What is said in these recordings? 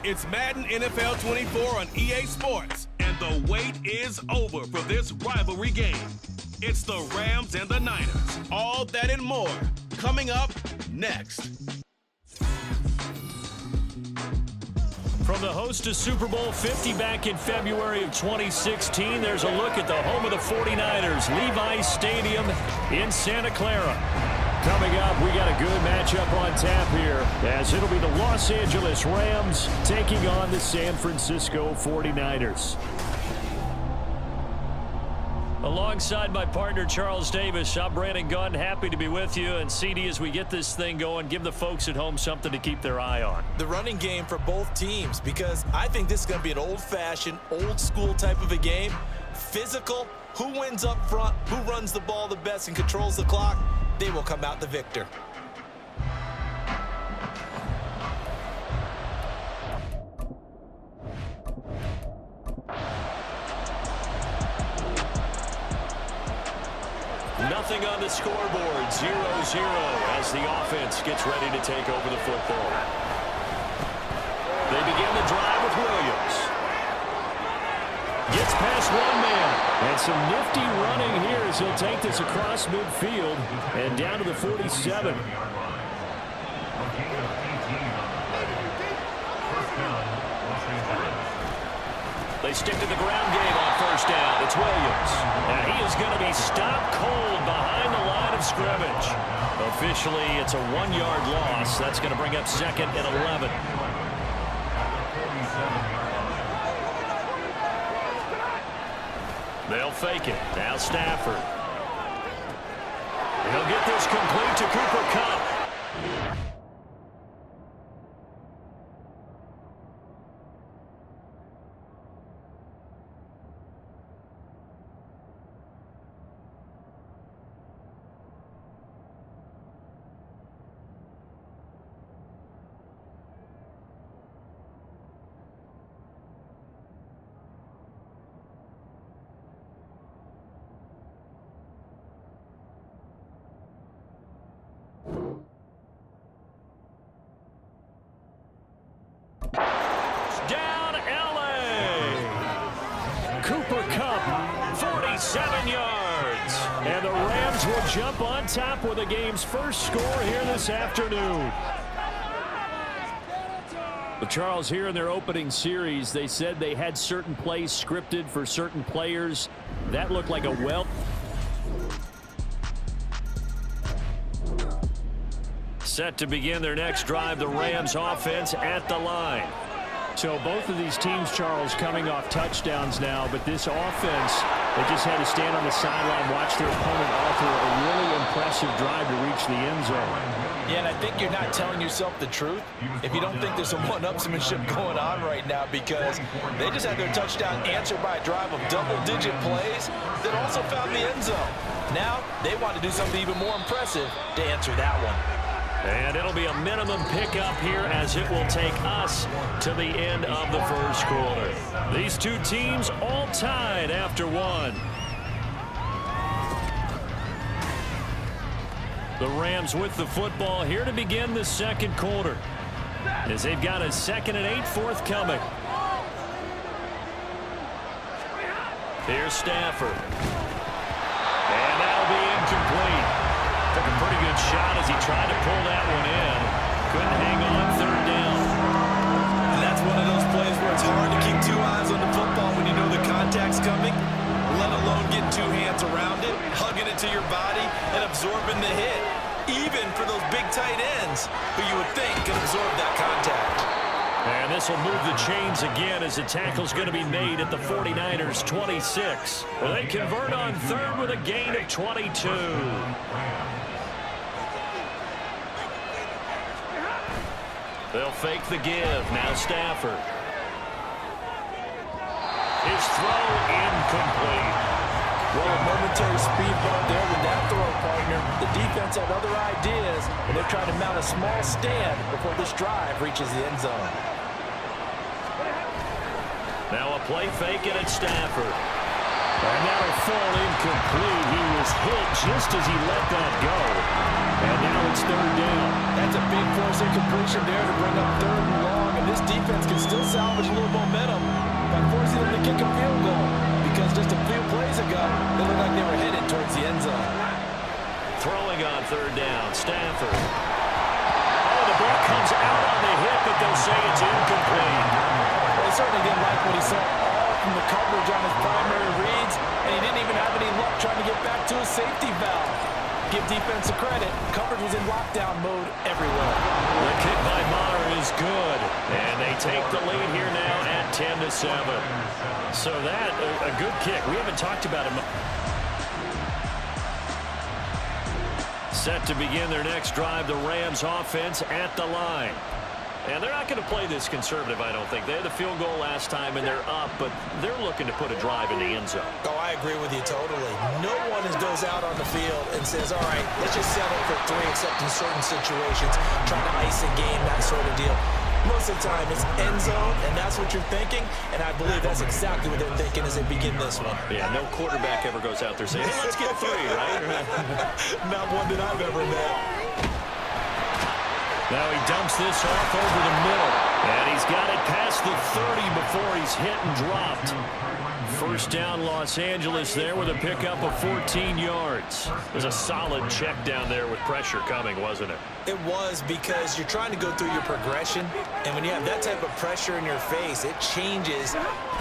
It's Madden NFL 24 on EA Sports, and the wait is over for this rivalry game. It's the Rams and the Niners. All that and more coming up next. From the host to Super Bowl 50 back in February of 2016, there's a look at the home of the 49ers, Levi's Stadium in Santa Clara. Coming up, we got a good matchup on tap here, as it'll be the Los Angeles Rams taking on the San Francisco 49ers. Alongside my partner, Charles Davis, I'm Brandon Gunn. Happy to be with you. And CD, as we get this thing going, give the folks at home something to keep their eye on. The running game for both teams, because I think this is going to be an old-fashioned, old-school type of a game. Physical, who wins up front, who runs the ball the best and controls the clock, they will come out the victor. Nothing on the scoreboard, 0-0 as the offense gets ready to take over the football. They begin the drive with Williams. Gets past one man. And some nifty running here as he'll take this across midfield and down to the 47. They stick to the ground game on first down. It's Williams. And he is going to be stopped cold behind the line of scrimmage. Officially, it's a 1-yard loss. That's going to bring up 2nd and 11. They'll fake it. Now Stafford. He'll get this complete to Cooper Kupp. Down LA. Cooper Kupp, 47 yards. And the Rams will jump on top with the game's first score here this afternoon. But Charles, here in their opening series, they said they had certain plays scripted for certain players. That looked like a set to begin their next drive, the Rams offense at the line. So both of these teams, Charles, coming off touchdowns now, but this offense, they just had to stand on the sideline, watch their opponent author a really impressive drive to reach the end zone. Yeah, and I think you're not telling yourself the truth if you don't think there's some one-upsmanship going on right now, because they just had their touchdown answered by a drive of double-digit plays that also found the end zone. Now they want to do something even more impressive to answer that one. And it'll be a minimum pickup here as it will take us to the end of the first quarter. These two teams all tied after one. The Rams with the football here to begin the second quarter, as they've got a 2nd and 8 forthcoming. Here's Stafford. And that'll be incomplete. Took a pretty good shot as he tried to pull that one in. Couldn't hang on 3rd down. And that's one of those plays where it's hard to keep 2 eyes on the football when you know the contact's coming, let alone getting 2 hands around it, hugging it to your body, and absorbing the hit, even for those big tight ends who you would think can absorb that contact. And this will move the chains again as the tackle's going to be made at the 49ers 26. Well, they convert on 3rd with a gain of 22. They'll fake the give. Now Stafford. His throw incomplete. Well, a momentary speed bump there with that throw, partner. The defense had other ideas, and they're trying to mount a small stand before this drive reaches the end zone. Now a play fake it at Stafford. And that'll fall incomplete. He was hit just as he let that go. And now it's 3rd down. That's a big force incompletion there to bring up 3rd and long. time, this defense can still salvage a little momentum by forcing them to kick a field goal. Because just a few plays ago, they looked like they were headed towards the end zone. Throwing on third down, Stafford. Oh, the ball comes out on the hit, but they'll say it's incomplete. Well, he certainly didn't like what he saw all from the coverage on his primary reads, and he didn't even have any luck trying to get back to his safety valve. Give defense a credit. Coverage was in lockdown mode everywhere. The kick by Maher is good, and they take the lead here now at 10-7. So that, a good kick. We haven't talked about him. Set to begin their next drive, the Rams offense at the line. And they're not going to play this conservative, I don't think. They had the field goal last time, and they're up, but they're looking to put a drive in the end zone. Oh, I agree with you totally. No one goes out on the field and says, all right, let's just settle for 3, except in certain situations, trying to ice a game, that sort of deal. Most of the time, it's end zone, and that's what you're thinking, and I believe that's exactly what they're thinking as they begin this one. Yeah, no quarterback ever goes out there saying, hey, let's get 3, right? Not one that I've ever met. Now he dumps this off over the middle, and he's got it past the 30 before he's hit and dropped. First down, Los Angeles there with a pickup of 14 yards. It was a solid check down there with pressure coming, wasn't it? It was, because you're trying to go through your progression, and when you have that type of pressure in your face, it changes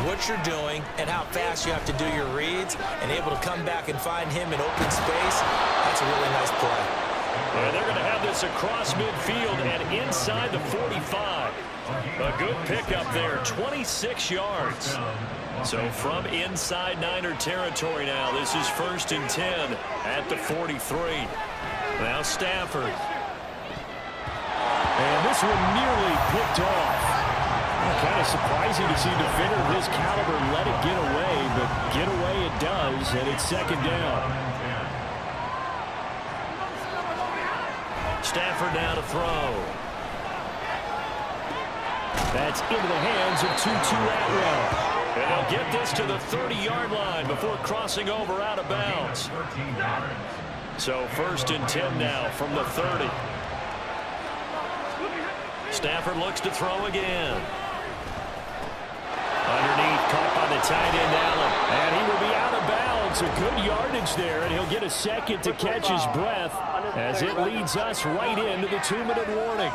what you're doing and how fast you have to do your reads, and able to come back and find him in open space. That's a really nice play. And they're going to have this across midfield and inside the 45. A good pickup there, 26 yards. So from inside Niner territory now, this is 1st and 10 at the 43. Now Stafford. And this one nearly picked off. Kind of surprising to see a defender of his caliber let it get away, but get away it does, and it's 2nd down. Stafford now to throw. That's into the hands of Tutu Atwell. And he'll get this to the 30-yard line before crossing over out of bounds. So 1st and 10 now from the 30. Stafford looks to throw again. Underneath, caught by the tight end, Allen. And he will be out of bounds. A good yardage there, and he'll get a second to catch his breath as it leads us right into the 2-minute warning.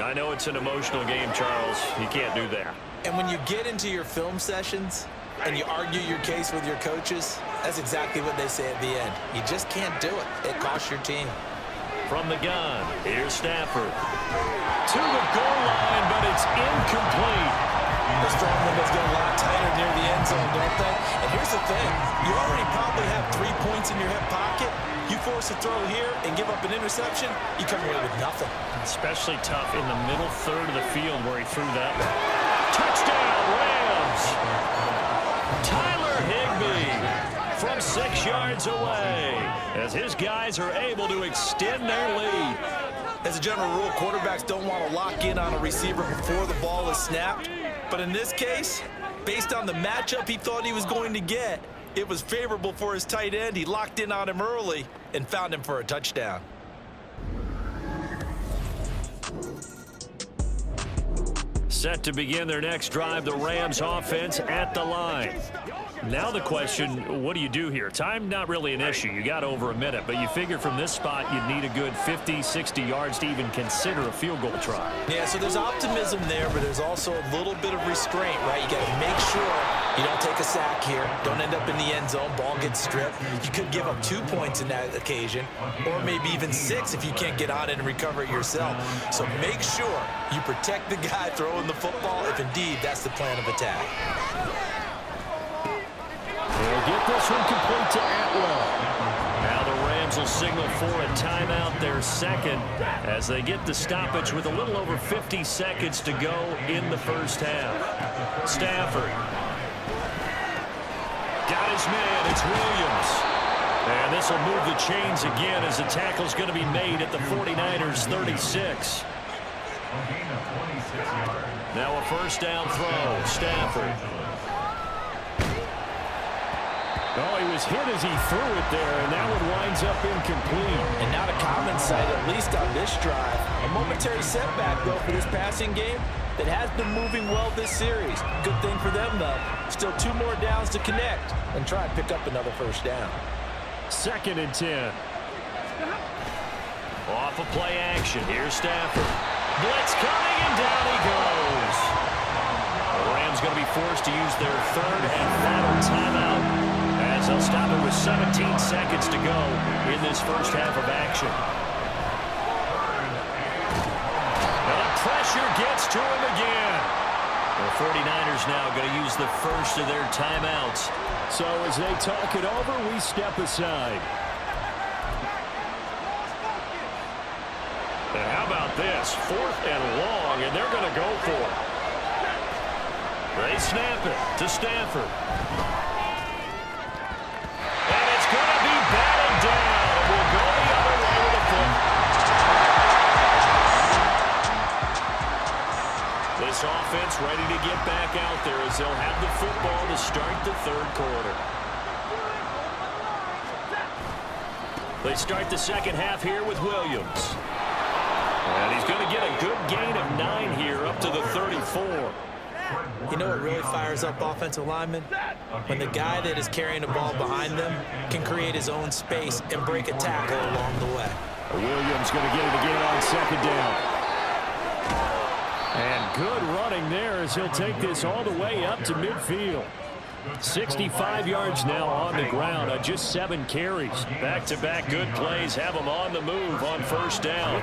I know it's an emotional game, Charles. You can't do that. And when you get into your film sessions and you argue your case with your coaches, that's exactly what they say at the end. You just can't do it. It costs your team. From the gun, here's Stafford. To the goal line, but it's incomplete. The strong windows get a lot tighter near the end zone, don't they? And here's the thing. You already probably have 3 points in your hip pocket. You force a throw here and give up an interception, you come away with nothing. Especially tough in the middle third of the field where he threw that one. Touchdown, Rams! Tyler Higbee from 6 yards away as his guys are able to extend their lead. As a general rule, quarterbacks don't want to lock in on a receiver before the ball is snapped. But in this case, based on the matchup he thought he was going to get, it was favorable for his tight end. He locked in on him early and found him for a touchdown. Set to begin their next drive, the Rams offense at the line. Now the question, what do you do here? Time not really an issue. You got over a minute, but you figure from this spot you'd need a good 50, 60 yards to even consider a field goal try. Yeah, so there's optimism there, but there's also a little bit of restraint, right? You got to make sure you don't take a sack here. Don't end up in the end zone. Ball gets stripped. You could give up 2 points in that occasion, or maybe even 6 if you can't get on it and recover it yourself. So make sure you protect the guy throwing the football if indeed that's the plan of attack. They'll get this one complete to Atwell. Now the Rams will signal for a timeout, their second, as they get the stoppage with a little over 50 seconds to go in the first half. Stafford. Got his man, it's Williams. And this will move the chains again as the tackle's going to be made at the 49ers 36. Now a first down throw, Stafford. Oh, he was hit as he threw it there, and that one winds up incomplete. And not a common sight, at least on this drive. A momentary setback, though, for this passing game that has been moving well this series. Good thing for them, though. Still 2 more downs to connect and try and pick up another first down. 2nd and 10. Off of play action. Here's Stafford. Blitz coming, and down he goes. The Rams going to be forced to use their 3rd and final timeout as they'll stop it with 17 seconds to go in this first half of action. Now the pressure gets to him again. The 49ers now going to use the first of their timeouts. So as they talk it over, we step aside. And how about this? 4th and long, and they're going to go for it. They snap it to Stafford. And it's going to be batted down. It will go the other way with the foot. This offense ready to get back out there as they'll have the football to start the 3rd quarter. They start the 2nd half here with Williams. And he's going to get a good gain of 9 here up to the 34. You know what really fires up offensive linemen? When the guy that is carrying the ball behind them can create his own space and break a tackle along the way. Williams going to get it again on 2nd down. And good running there as he'll take this all the way up to midfield. 65 yards now on the ground on just 7 carries. Back-to-back good plays have him on the move on 1st down.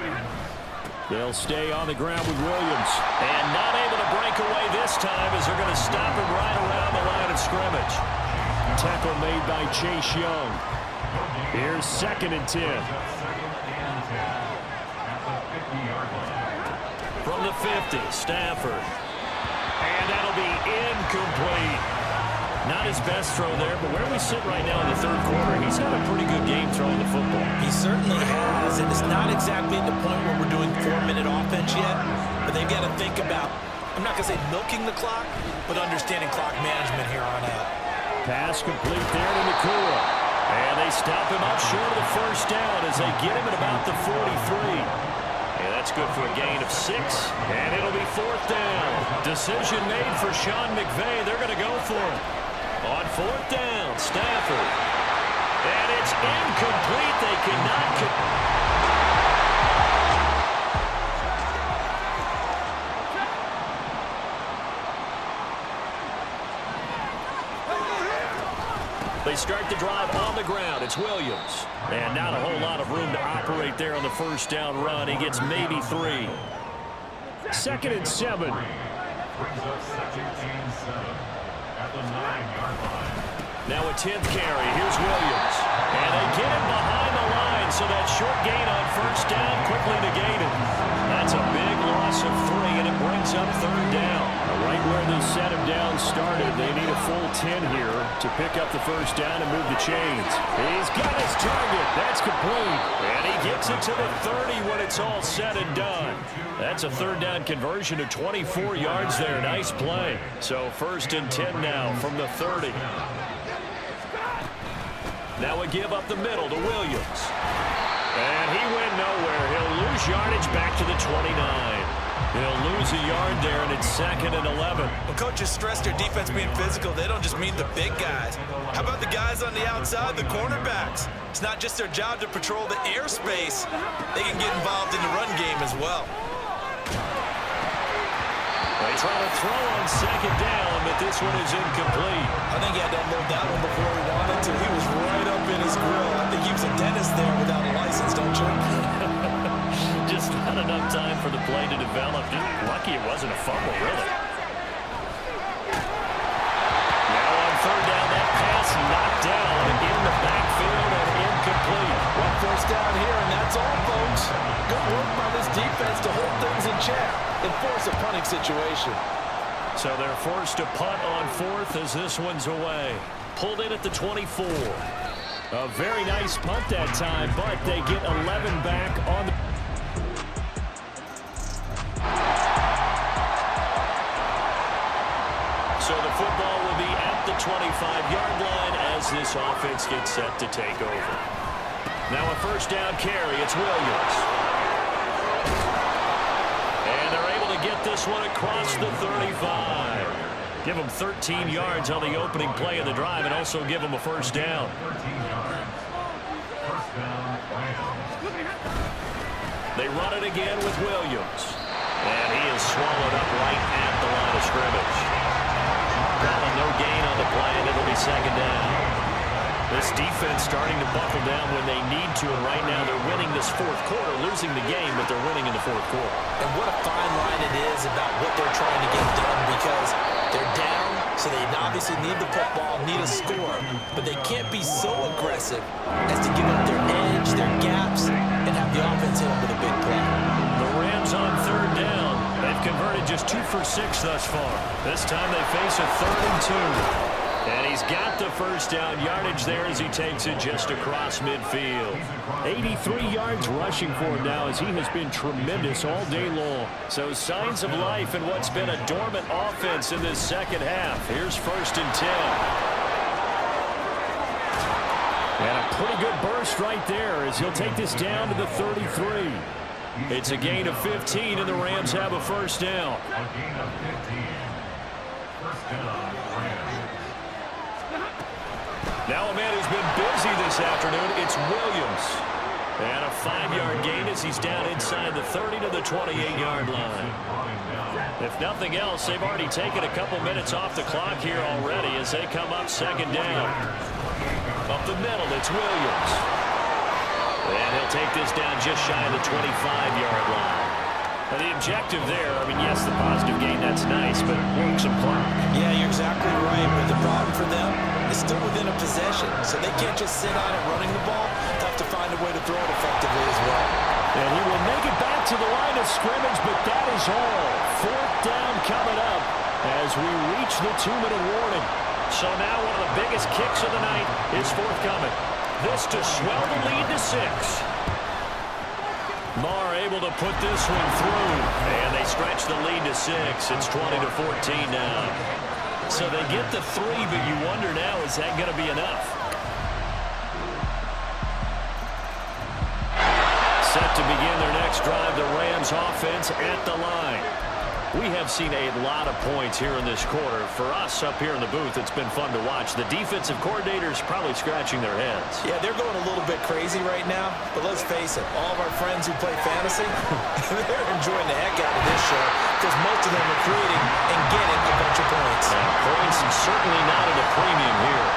They'll stay on the ground with Williams. And not able to break away this time as they're going to stop him right around the line of scrimmage. Tackle made by Chase Young. Here's 2nd and 10. From the 50, Stafford. And that'll be incomplete. Not his best throw there, but where we sit right now in the 3rd quarter, he's had a pretty good game throwing the football. He certainly has, and it's not exactly at the point where we're doing 4-minute offense yet, but they've got to think about, I'm not going to say milking the clock, but understanding clock management here on out. Pass complete there to Nakua. And they stop him up short of the 1st down as they get him at about the 43. And that's good for a gain of 6. And it'll be 4th down. Decision made for Sean McVay. They're going to go for it. On 4th down, Stafford. And it's incomplete. They cannot. They start the drive on the ground. It's Williams. And not a whole lot of room to operate there on the 1st down run. He gets maybe 3. 2nd and 7. Now a 10th carry. Here's Williams. And they get him behind the line, so that short gain on 1st down quickly negated. That's a big loss of 3, and it brings up 3rd down. Right where the set him down started, they need a full 10 here to pick up the 1st down and move the chains. He's got his target. That's complete. And he gets it to the 30 when it's all said and done. That's a 3rd down conversion of 24 yards there. Nice play. So 1st and 10 now from the 30. Now a give up the middle to Williams. And he went nowhere. He'll lose yardage back to the 29. He'll lose a yard there, and it's 2nd and 11. When coaches stress their defense being physical, they don't just mean the big guys. How about the guys on the outside, the cornerbacks? It's not just their job to patrol the airspace. They can get involved in the run game as well. They try to throw on 2nd down, but this one is incomplete. I think he had to unload that one before he wanted to. He was right up in his grill. I think he was a dentist there without a license, don't you? Just not enough time for the play to develop. Just lucky it wasn't a fumble, really. Now on 3rd down, that pass knocked down in the backfield and incomplete. One 1st down here, and that's all, folks. Good work by this defense to hold things in check and force a punting situation. So they're forced to punt on 4th as this one's away. Pulled in at the 24. A very nice punt that time, but they get 11 back on the... So the football will be at the the 25-yard line as this offense gets set to take over. Now a first down carry. It's Williams. And they're able to get this one across the 35. Give them 13 yards on the opening play of the drive and also give them a first down. They run it again with Williams. And he is swallowed up right at the line of scrimmage. Calling no gain on the play, and it'll be second down. This defense starting to buckle down when they need to, and right now they're winning this fourth quarter, losing the game, but they're winning in the fourth quarter. And what a fine line it is about what they're trying to get done, because they're down, so they obviously need the football, need a score, but they can't be so aggressive as to give up their edge, their gaps, and have the offense hit them with a big play. The Rams on third down. They've converted just 2 for 6 thus far. This time they face a 3rd and 2. And he's got the first down yardage there as he takes it just across midfield. 83 yards rushing for him now as he has been tremendous all day long. So signs of life in what's been a dormant offense in this second half. Here's 1st and 10. And a pretty good burst right there as he'll take this down to the 33. It's a gain of 15, and the Rams have a first down. Now a man who's been busy this afternoon, it's Williams. And a 5-yard gain as he's down inside the 30 to the 28-yard line. If nothing else, they've already taken a couple minutes off the clock here already as they come up second down. Up the middle, it's Williams. And he'll take this down just shy of the 25-yard line. Now the objective there, I mean, yes, the positive gain, that's nice, but work some clock. Yeah, you're exactly right, but the problem for them is still within a possession, so they can't just sit on it running the ball. Tough to find a way to throw it effectively as well. And he will make it back to the line of scrimmage, but that is all. 4th down coming up as we reach the 2-minute warning. So now one of the biggest kicks of the night is forthcoming. This to swell the lead to 6. Marr able to put this one through, and they stretch the lead to 6. It's 20 to 14 now. So they get the 3, but you wonder now, is that going to be enough? Set to begin their next drive, the Rams offense at the line. We have seen a lot of points here in this quarter. For us up here in the booth, it's been fun to watch. The defensive coordinators probably scratching their heads. Yeah, they're going a little bit crazy right now, but let's face it, all of our friends who play fantasy, they're enjoying the heck out of this show because most of them are creating and getting a bunch of points. Points is certainly not at a premium here.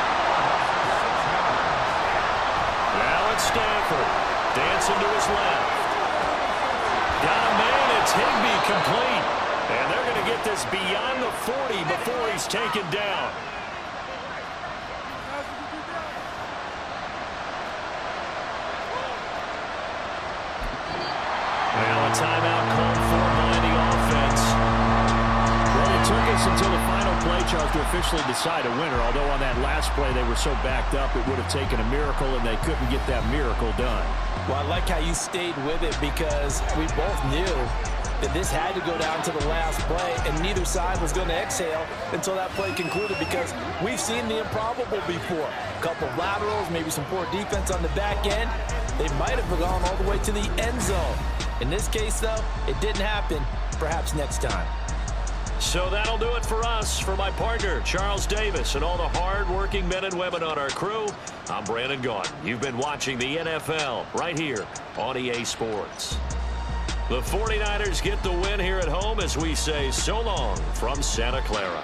Now it's Stafford. Dancing to his left. Got a man, it's Higbee complete. And they're going to get this beyond the 40 before he's taken down. Now a timeout called for by the offense. Well, it took us until the final play, Charles, to officially decide a winner. Although on that last play they were so backed up, it would have taken a miracle, and they couldn't get that miracle done. Well, I like how you stayed with it because we both knew that this had to go down to the last play, and neither side was going to exhale until that play concluded because we've seen the improbable before. A couple of laterals, maybe some poor defense on the back end. They might have gone all the way to the end zone. In this case, though, it didn't happen. Perhaps next time. So that'll do it for us. For my partner, Charles Davis, and all the hard-working men and women on our crew, I'm Brandon Gaudin. You've been watching the NFL right here on EA Sports. The 49ers get the win here at home as we say so long from Santa Clara.